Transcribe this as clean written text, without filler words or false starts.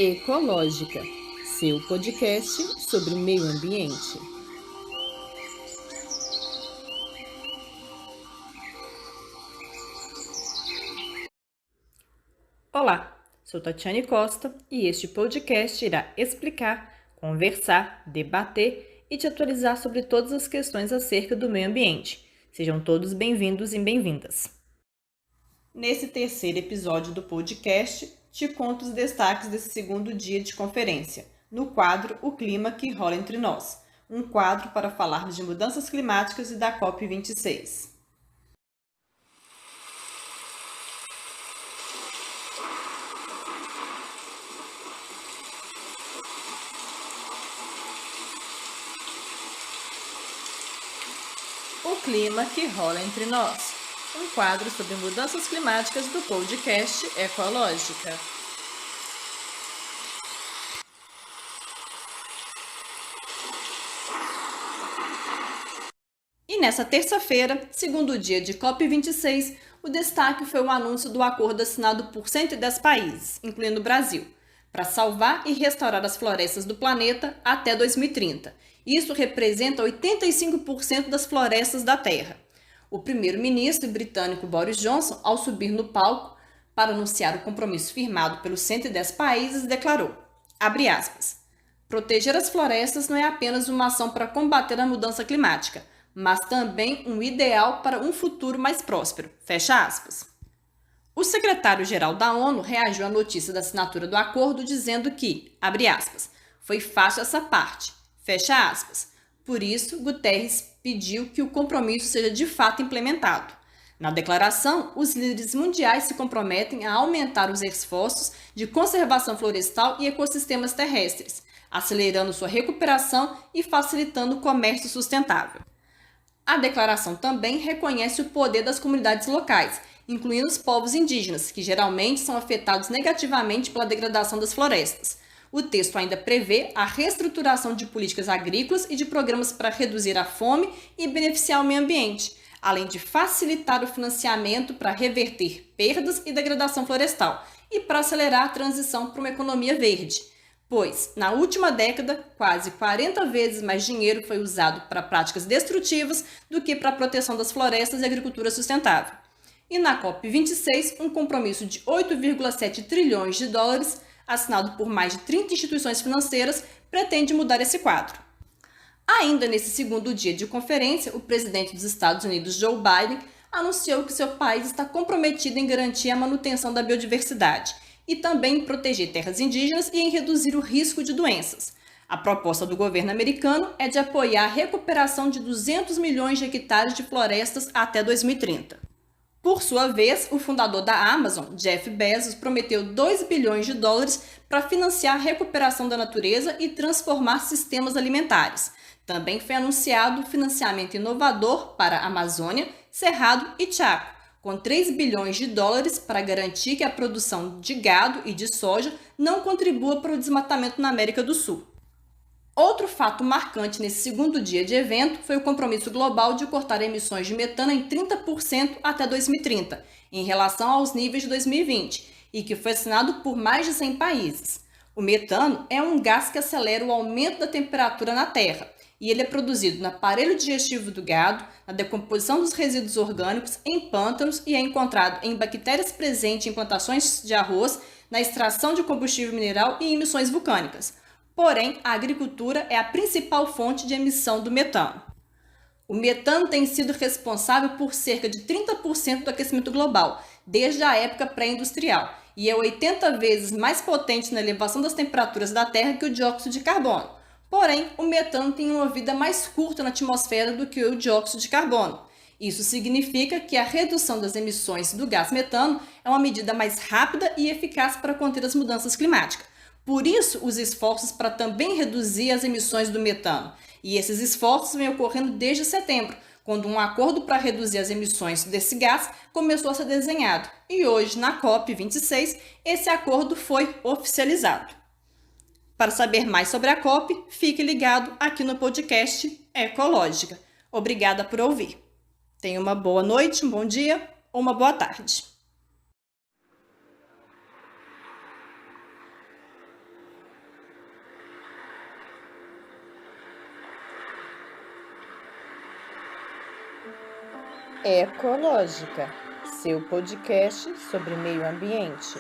Ecológica, seu podcast sobre o meio ambiente. Olá, sou Tatiane Costa e este podcast irá explicar, conversar, debater e te atualizar sobre todas as questões acerca do meio ambiente. Sejam todos bem-vindos e bem-vindas. Nesse terceiro episódio do podcast, te conto os destaques desse segundo dia de conferência, no quadro O Clima que Rola Entre Nós, um quadro para falarmos de mudanças climáticas e da COP26. O Clima que Rola Entre Nós, um quadro sobre mudanças climáticas do podcast Ecológica. E nessa terça-feira, segundo dia de COP26, o destaque foi o anúncio do acordo assinado por 110 países, incluindo o Brasil, para salvar e restaurar as florestas do planeta até 2030. Isso representa 85% das florestas da Terra. O primeiro-ministro britânico Boris Johnson, ao subir no palco para anunciar o compromisso firmado pelos 110 países, declarou, abre aspas, proteger as florestas não é apenas uma ação para combater a mudança climática, mas também um ideal para um futuro mais próspero, fecha aspas. O secretário-geral da ONU reagiu à notícia da assinatura do acordo dizendo que, abre aspas, foi fácil essa parte, fecha aspas. Por isso, Guterres pediu que o compromisso seja de fato implementado. Na declaração, os líderes mundiais se comprometem a aumentar os esforços de conservação florestal e ecossistemas terrestres, acelerando sua recuperação e facilitando o comércio sustentável. A declaração também reconhece o poder das comunidades locais, incluindo os povos indígenas, que geralmente são afetados negativamente pela degradação das florestas. O texto ainda prevê a reestruturação de políticas agrícolas e de programas para reduzir a fome e beneficiar o meio ambiente, além de facilitar o financiamento para reverter perdas e degradação florestal e para acelerar a transição para uma economia verde. Pois, na última década, quase 40 vezes mais dinheiro foi usado para práticas destrutivas do que para a proteção das florestas e agricultura sustentável. E na COP26, um compromisso de 8,7 trilhões de dólares, assinado por mais de 30 instituições financeiras, pretende mudar esse quadro. Ainda nesse segundo dia de conferência, o presidente dos Estados Unidos, Joe Biden, anunciou que seu país está comprometido em garantir a manutenção da biodiversidade e também em proteger terras indígenas e em reduzir o risco de doenças. A proposta do governo americano é de apoiar a recuperação de 200 milhões de hectares de florestas até 2030. Por sua vez, o fundador da Amazon, Jeff Bezos, prometeu 2 bilhões de dólares para financiar a recuperação da natureza e transformar sistemas alimentares. Também foi anunciado o financiamento inovador para a Amazônia, Cerrado e Chaco, com 3 bilhões de dólares para garantir que a produção de gado e de soja não contribua para o desmatamento na América do Sul. Outro fato marcante nesse segundo dia de evento foi o compromisso global de cortar emissões de metano em 30% até 2030, em relação aos níveis de 2020, e que foi assinado por mais de 100 países. O metano é um gás que acelera o aumento da temperatura na Terra, e ele é produzido no aparelho digestivo do gado, na decomposição dos resíduos orgânicos, em pântanos e é encontrado em bactérias presentes em plantações de arroz, na extração de combustível mineral e em emissões vulcânicas. Porém, a agricultura é a principal fonte de emissão do metano. O metano tem sido responsável por cerca de 30% do aquecimento global, desde a época pré-industrial, e é 80 vezes mais potente na elevação das temperaturas da Terra que o dióxido de carbono. Porém, o metano tem uma vida mais curta na atmosfera do que o dióxido de carbono. Isso significa que a redução das emissões do gás metano é uma medida mais rápida e eficaz para conter as mudanças climáticas. Por isso, os esforços para também reduzir as emissões do metano. E esses esforços vêm ocorrendo desde setembro, quando um acordo para reduzir as emissões desse gás começou a ser desenhado. E hoje, na COP26, esse acordo foi oficializado. Para saber mais sobre a COP, fique ligado aqui no podcast Ecológica. Obrigada por ouvir. Tenha uma boa noite, um bom dia ou uma boa tarde. Ecológica, seu podcast sobre meio ambiente.